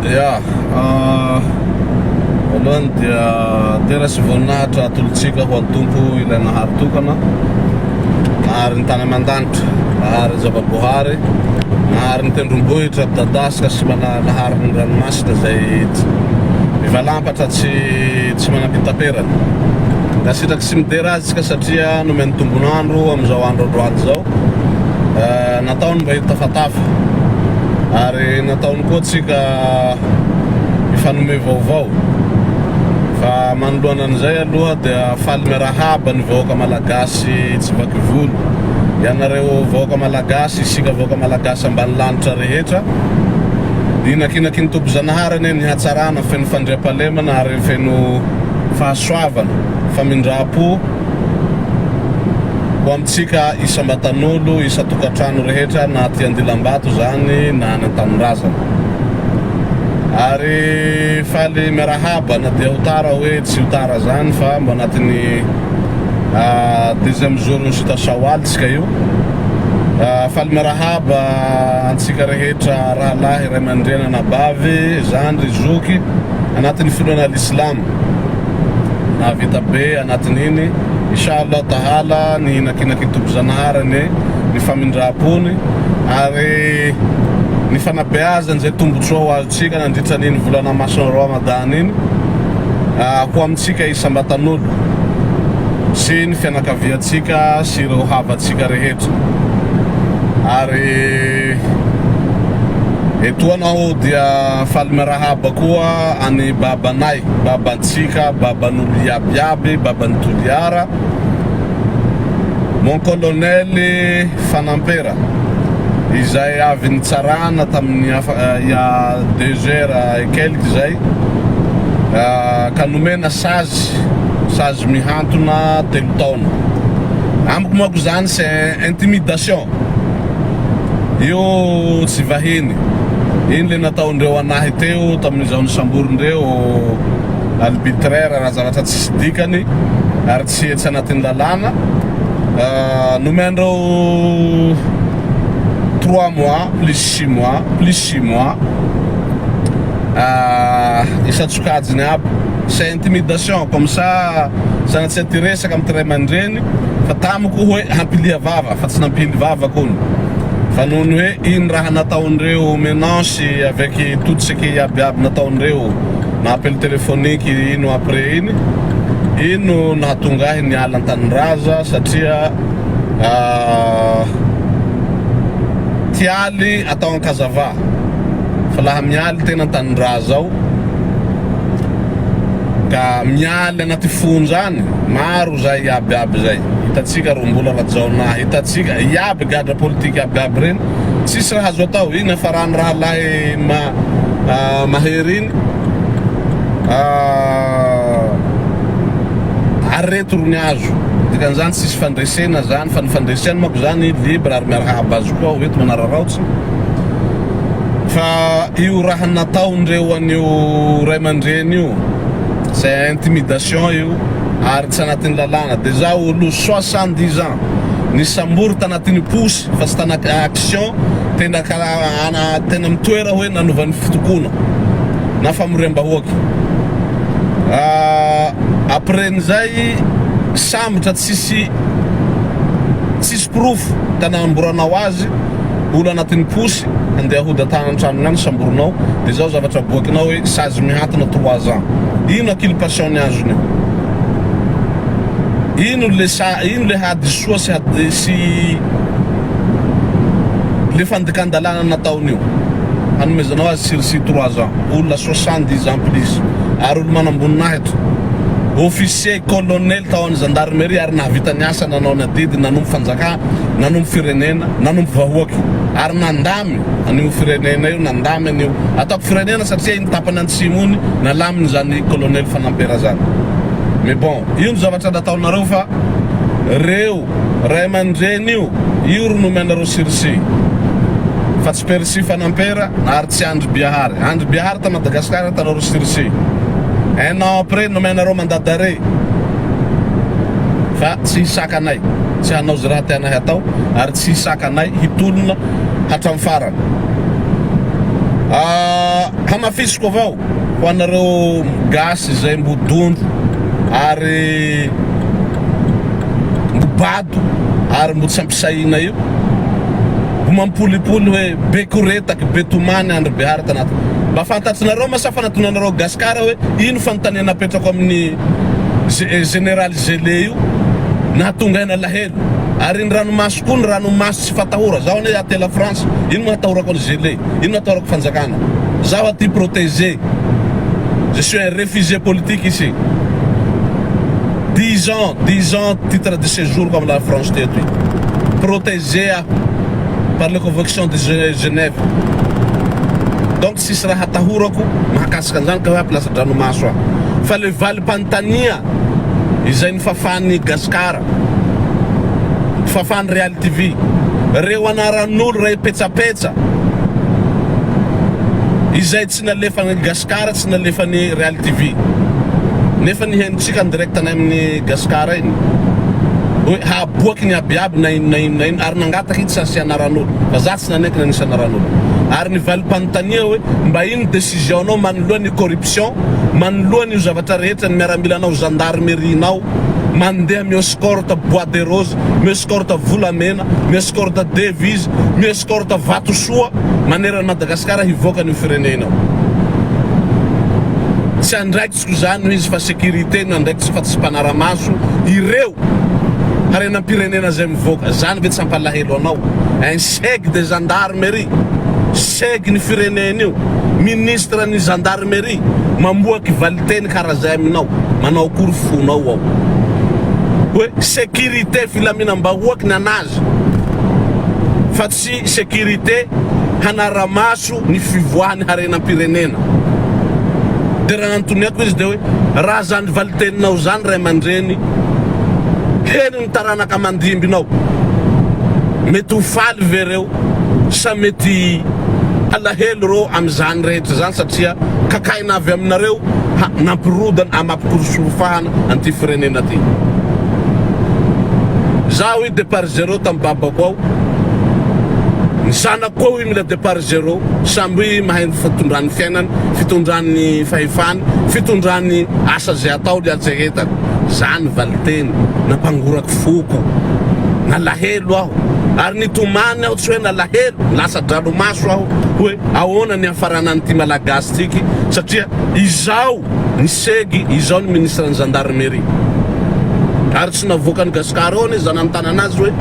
Ya, voalohany dia tena sy voninahitra atolotsika ho antompo ilay nahary tokana, nahary ny tany aman-danitra, nahary zavaboahary, nahary ny tendrombohitra midadasika sy nahary ny ranomasina zay mivalampatra tsy manam-pitaperana. Da sitraky sy midera azy tsika satria nomeny tombonandro amizao andro androany zao, nataony mba hitafatafa ary nataony koa tsika ifanome vaovao. Fa manoloana an'izay aloha dia faly miarahaba ny vahoaka malagasy tsy vaky volo. Ianareo vahoaka malagasy, isika vahoaka malagasy ambany lanitra rehetra, inakinaky ny tombo-janahary ane ny hatsarana feno fandriam-pahalemana ary feno fahasoavana, famindra-po ho amintsika isam-batan'olo, isa-tokantrano rehetra na aty Andilam-Bato zany na any an-Tanindrazana. Ary faly miarahaba na dia ho tara hoe tsy ho tara zany fa mba anatin'ny deuxième jour ny sita saoaly tsika io. Faly miarahaba antsika rehetra rahalahy ray aman-dreny anabavy, zandry, zoky anatin'ny filoana l'Islam na vita be anatin'ny iny. Inshallah tahala ny inakinaky tombo-janahary ny famindra-pony ary ny fanabeazany zay tombotsoa ho azotsika nandritra n'iny volana masina Ramadan iny ho amintsika isam-batan'olo sy ny fianakaviatsika sy ireo havatsika rehetra. Ary etoanao dia faly miarahaba koa any babanay, babantsika, baban'olo iabiaby, baban'ny Toliara, mon colonel Fanampera, izay avy nitsarana tamin'ny ya 2 heures et quelques zay, ka nomena sazy mihantona 3 taona. Amiko manko zany c'est intimidation. Io tsy vahiny. Iny le nataondreo anahy teo tamin'izao ny samborondreo arbitraire raha zavatra tsy dikany ary tsy etsy anatin'ny lalàna. Nomendreo 3 mois plus 6 mois plus 6 mois isatsokajiny aby. C'est intimidation comme ça tsy atiresaka amin'ny ray aman-dreny fa tamiko hoe hampilia vava fa tsy nampily vava kony. Fa noho ny hoe iny raha nataondreo ménance avec tout ce qui iabiaby nataondreo na appel téléphonique ino après ino nahatonga ahy niala an-tanindraza satria tialy atao an-kazava fa laha mialy tena an-tanindraza ao ka mialy anaty fony zany maro zay iabiaby zay. Hitatsika rombola rajaona, hitatsika iaby gadra politika iabiaby reny tsisy raha azo atao. Iny afarany rahalahy mahery iny areto rony azo dikan'izany tsisy fandresena zany fa ny fandresena manko zany libre ary miarahaba azy koa hoeto manararaotsy. Fa io raha nataondreo an'io ray aman-dreny io c'est intimidation io ary tsy anatin'ny lalàna. Déjà olo 70 ans ny sambory tanatin'ny posy fa tsy tana action tena tena mitoera hoe nanovan'ny fitokona na famorem-bahoaky. Après n'izay sambotra tsisy proof tanamboranao azy olo anatin'ny posy andeha hody an-tanantrano any samborinao dia zao zavatra boakinao hoe sazy mihantona 3 ans. Ino aculpation ny azony? Ino le hadisoa sy le fandikan-dalàna nataon'io hanomezanao azy sursis 3 ans. Olona 70 ans plus ary olo manamboninahy officier colonel tao an'ny gendarmerie ary nahavita ny asa nanao ny adidy nanompo fanjakà, nanompo firenena, nanompo vahoaky ary nandamy an'io firenena io, nandamy an'io ataoko firenena satria iny tapany antsimony nalaminy zany colonel Fanampera zany. Mais bon, io zavatra nataonareo fa reo ray aman-dreny io ro nomenareo sursis fa tsy Percy Fanampera ary tsy Andry Biahary. Andry Biahary ta Madagasikara tanareo sursis. Un an après nomenareo mandat d'arrêt fa tsy hisaka anay, tsy hanao zay raha tianay atao ary tsy hisaka anay hitolona hatramin'ny farany. hamafisiko avao ho anareo gasy zay mbodondro ary mbobado ary mbo tsy ampisaina io mampolipoly hoe bekoretaky betomany andro behary tanaty mba fantatsinareo masafa natonanareo gaskara hoe ino fanontaniana apetrako amin'ny général Gelé io nahatongaina lahelo ary ny ranomaso koa ny ranomaso tsy fatahora zaho ne atela France ino mahatahorako ny Gelé ino mahatahorako fanjakana zaho aty protégé je suis un réfugié politique ici 10 ans titre de séjour comme la France teto protégé par les conventions de Genève. Donc si sera hatahurako mahakasika an'izany ka hoe place dranomaso fa le Val Pantania izay ny fafan'ny Gaskara fafan'ny Real TV reo anaran'olo ray petsapetsa izay tsy nalefan'ny Gaskara tsy nalefan'ny Real TV nefa ny henitsika en direct any amin'ny Gaskara iny hoe haboaky ny abiaby na ino ary nangataky ity sasy anaran'olo fa za tsy naneky na nisy anaran'olo ary ny Val Pantania hoe mba ino décision nao manoloa ny corruption manoloa ny zavatra rehetra ny miaramilanao gendarmerienao mandeha miescorte bois de rose miescorte volamena miescorte devise miescorte vatosoa manerana Madagasikara hivoaka ny firenenao tsy andraikitsiko zany hoe izy fa sécurité no andraikitsy fa tsy mpanaramaso ireo harenam-pirenena zay mivoaka zany ve tsy ampalahelo anao un chef de gendarmerie chef ny firenena io ministre ny gendarmerie mamoaky valiteny karaha zay aminao manao akory fonao ao hoe sécurité filaminam-bahoaky ny anazy fa tsy sécurité hanaramaso ny fivoahany harenam-pirenena de raha antoniako izy de hoe raha zany valiteninao zany ray aman-dreny heny ny taranaka mandimbinao mety ho faly ve reo sa mety alahelo reo am'izany rehetra zany satria kakaina avy aminareo nampirodana amapikorosorofahana anty firenena ty zaho i départ zéro tam babako ao ny zanako ao i mila départ zéro samby mahay fitondrany fiainany fitondrany fahefany fitondrany asa zay atao le atsehetany zany valiteny nampangorako foko nalahelo aho ary nitomany aho tsy hoe nalahelo lasa dranomaso aho hoe ahoana ny afarana n'ity malagasy tiky satria izao ny segy izao ny ministre ny gendarmerie ary tsy navoaka ny Gaskara ao zany antana anazy hoe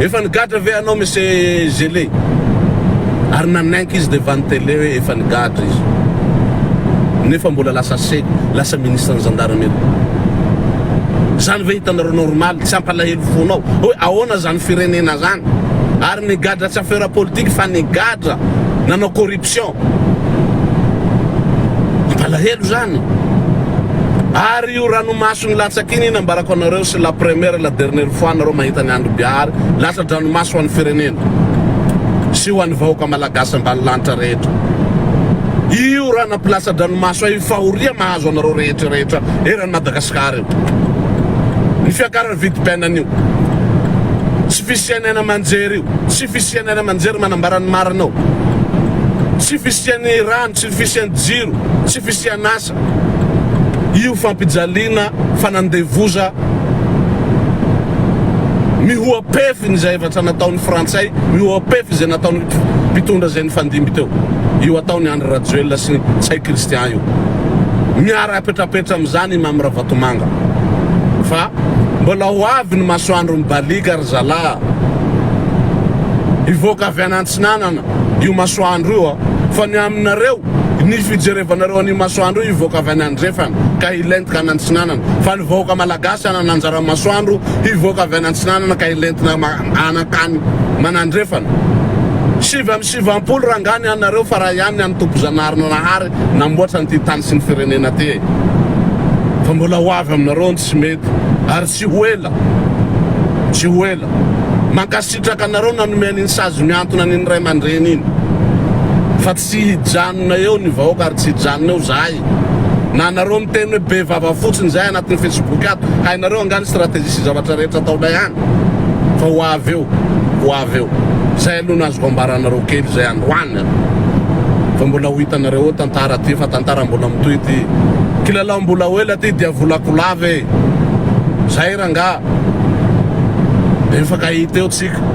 efa nigadra ve anao monsieur Gelé ary nanaiky izy devant télé hoe efa nigadra izy nefa mbola lasa segy lasa ministre ny gendarmerie zany ve hitanareo normal tsy ampalahelo fonao hoe ahoana zany firenena zany ary nigadra tsy affaire politique fa nigadra nanao corruption ampalahelo zany ary io ranomaso ny latsaky iny nambarako anareo c'est la première la dernière fois nareo mahita ny andro biary lasa dranomaso ho an'ny firenena sy ho an'ny vahoaka malagasy ambany lanitra rehetra io raha na place dranomaso io fahoria mahazo anareo rehetrarehetra eran'ny Madagasikara io ny fiakarany vidim-piainana io tsy fisianana manjery io tsy fisianana manjery manambarany marina ao tsy fisiany rano tsy fisiany jiro tsy fisian'asa io fampijaliana fanandevoza mihoapefy zay efatra nataon'ny frantsay mihoapefy zay nataon'ny mpitondra zay ny fandimby teo io ataony André Rajoelina sy Tsay Christian io miara apetrapetra am'izany Mamy Ravatomanga fa mbola ho avy ny masoandro mibalika ry zala hivoaka avy an'Antsinanana io masoandro io fa ny aminareo ny fijerevanareo an'io masoandro io hivoaka avy an'Andrefana ka hilentika an'Antsinanana fa ny vahoaka malagasy anananjara masoandro hivoaka avy an'Antsinanana ka hilentina anakany man'Andrefana 7 rangany anareo fa raha ihany any tompo zanarina nahary namboatra n'ity tany sy ny firenena ty fa mbola ho avy aminareo tsy mety ary tsy ho ela mankasitraka anareo nanome an'iny sazy miantona an'iny ray aman-dreny iny fa tsy hijanona eo ny vahoaka ary tsy hijanona eo zahay na anareo miteny hoe be vava fotsiny zay anatin'ny Facebook ato hainareo angany stratégie sy zavatra rehetra ataona ihany fa ho avy eo zay aloha no azoko ambaranareo kely zay androany fa mbola ho hitanareo tantara ty fa tantara mbola mitoy ty kilalao mbola ela ty dia volakolave zay ranga de mifankahita eo tsika